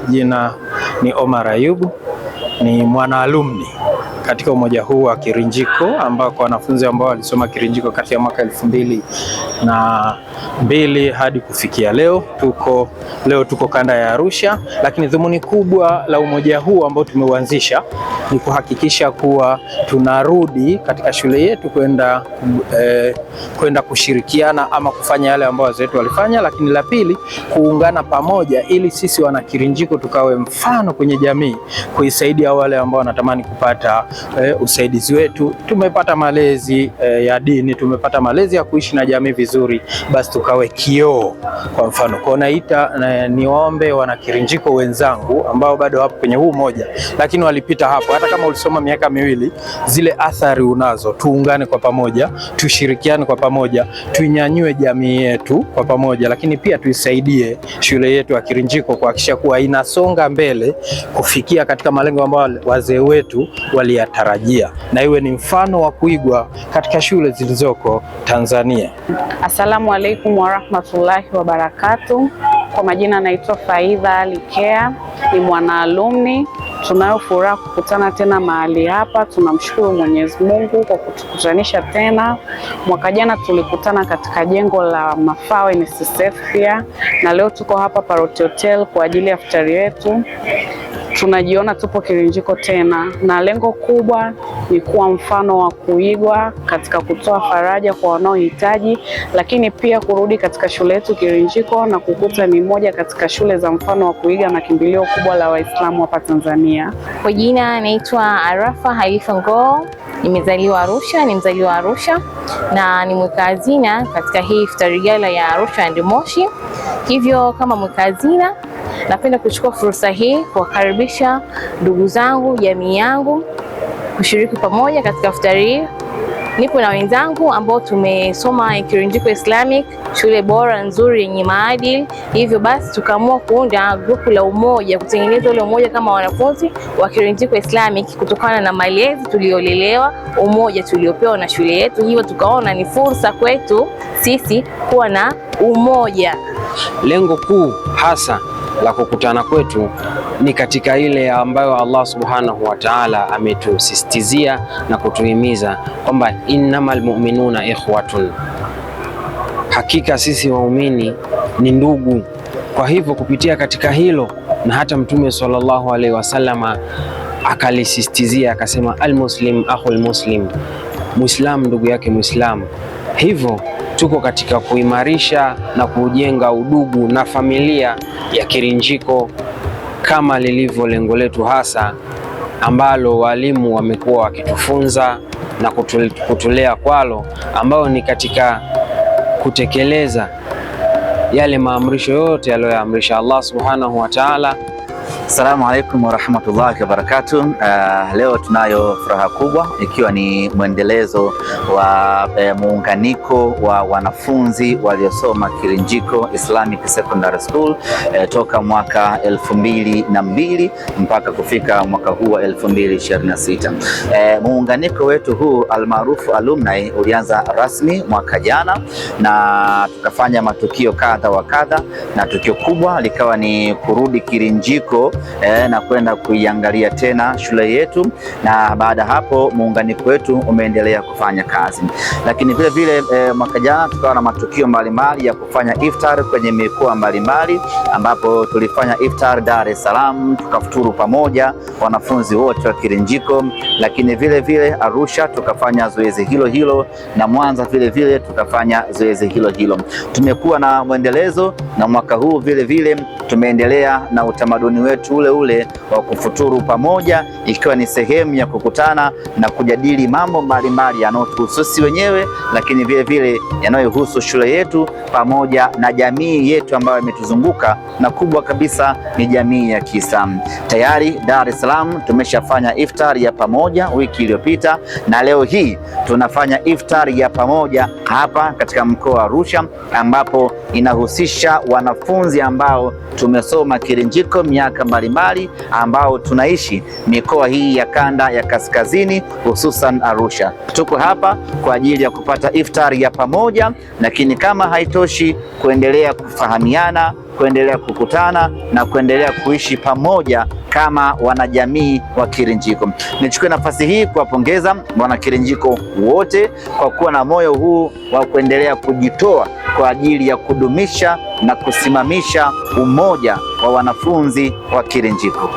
jina ni Omar Ayubu, ni mwana alumni katika umoja huu wa Kirinjiko, ambako wanafunzi ambao walisoma Kirinjiko kati ya mwaka 2002 hadi kufikia leo. Tuko kanda ya Arusha, lakini dhumuni kubwa la umoja huu ambao tumeuanzisha ni kuhakikisha kuwa tunarudi katika shule yetu kwenda kushirikiana ama kufanya yale ambao wazee wetu walifanya, lakini la pili kuungana pamoja ili sisi wana Kirinjiko tukawe mfano kwenye jamii, kuisaidia wale ambao wanatamani kupata usaidizi wetu. Tumepata malezi ya dini, tumepata malezi ya kuishi na jamii vizuri, basi tukawe kioo. Kwa mfano niwaombe wana Kirinjiko wenzangu ambao bado hapo kwenye huu moja, lakini walipita hapo, hata kama ulisoma miaka miwili, zile athari unazo, tuungane kwa pamoja, tushirikiane kwa pamoja, tuinyanyue jamii yetu kwa pamoja, lakini pia tuisaidie shule yetu ya Kirinjiko kuhakikisha kuwa inasonga mbele kufikia katika malengo ambayo wazee wetu waliyatarajia, na iwe ni mfano wa kuigwa katika shule zilizoko Tanzania. Assalamu alaikum warahmatullahi wabarakatuh. Kwa majina naitwa Faidha Ali Kea, ni mwana alumni. Tunayo furaha kukutana tena mahali hapa. Tunamshukuru Mwenyezi Mungu kwa kutukutanisha tena. Mwaka jana tulikutana katika jengo la Mafawe NSSF pia, na leo tuko hapa Parrot Hotel kwa ajili ya iftari yetu. Tunajiona tupo Kirinjiko tena, na lengo kubwa ni kuwa mfano wa kuigwa katika kutoa faraja kwa wanaohitaji, lakini pia kurudi katika shule yetu Kirinjiko na kukuta ni moja katika shule za mfano wa kuiga na kimbilio kubwa la Waislamu hapa Tanzania. Kwa jina naitwa Arafa Halifa Ngoo, nimezaliwa Arusha, ni mzaliwa wa Arusha na ni mweka hazina katika hii iftari gala ya Arusha and Moshi. Hivyo kama mweka hazina napenda kuchukua fursa hii kuwakaribisha ndugu zangu, jamii yangu kushiriki pamoja katika iftari hii. Nipo na wenzangu ambao tumesoma Kirinjiko Islamic, shule bora nzuri yenye maadili. Hivyo basi tukaamua kuunda grupu la umoja, kutengeneza ule umoja kama wanafunzi wa Kirinjiko Islamic kutokana na malezi tuliolelewa, umoja tuliopewa na shule yetu. Hivyo tukaona ni fursa kwetu sisi kuwa na umoja. Lengo kuu hasa la kukutana kwetu ni katika ile ambayo Allah subhanahu wa ta'ala ametusisitizia na kutuhimiza kwamba innamal mu'minuna ikhwatun, hakika sisi waumini ni ndugu. Kwa hivyo kupitia katika hilo, na hata Mtume sallallahu alaihi wasallama akalisisitizia akasema, almuslim akhul muslim, muislam ndugu yake muislam. Hivyo tuko katika kuimarisha na kujenga udugu na familia ya Kirinjiko kama lilivyo lengo letu hasa ambalo walimu wamekuwa wakitufunza na kutulea kwalo, ambao ni katika kutekeleza yale maamrisho yote aliyoamrisha Allah subhanahu wa ta'ala. Assalamu alaikum warahmatullahi wabarakatuh. Leo tunayo furaha kubwa ikiwa ni mwendelezo wa muunganiko wa wanafunzi waliosoma Kirinjiko Islamic Secondary School toka mwaka 2002 mpaka kufika mwaka huu wa 2026. Muunganiko wetu huu almaarufu alumni ulianza rasmi mwaka jana, na tukafanya matukio kadha wa kadha, na tukio kubwa likawa ni kurudi Kirinjiko na kwenda kuiangalia tena shule yetu, na baada hapo muunganiko wetu umeendelea kufanya kazi. Lakini vile vile mwaka jana tukawa na matukio mbalimbali ya kufanya iftar kwenye mikoa mbalimbali, ambapo tulifanya iftar Dar es Salaam, tukafuturu pamoja wanafunzi wote wa Kirinjiko. Lakini vile vile Arusha tukafanya zoezi hilo hilo, na Mwanza vile vile tukafanya zoezi hilo hilo. Tumekuwa na mwendelezo, na mwaka huu vile vile tumeendelea na utamaduni wetu ule ule wa kufuturu pamoja, ikiwa ni sehemu ya kukutana na kujadili mambo mbalimbali yanayotuhusu sisi wenyewe, lakini vile vile yanayohusu shule yetu pamoja na jamii yetu ambayo imetuzunguka, na kubwa kabisa ni jamii ya Kiislamu. Tayari Dar es Salaam tumeshafanya iftari ya pamoja wiki iliyopita, na leo hii tunafanya iftari ya pamoja hapa katika mkoa wa Arusha, ambapo inahusisha wanafunzi ambao tumesoma Kirinjiko miaka mbalimbali mbalimbali ambao tunaishi mikoa hii ya kanda ya kaskazini, hususan Arusha. Tuko hapa kwa ajili ya kupata iftari ya pamoja, lakini kama haitoshi, kuendelea kufahamiana, kuendelea kukutana na kuendelea kuishi pamoja kama wanajamii wa Kirinjiko. Nichukue nafasi hii kuwapongeza wana Kirinjiko wote kwa kuwa na moyo huu wa kuendelea kujitoa kwa ajili ya kudumisha na kusimamisha umoja wa wanafunzi wa Kirinjiko.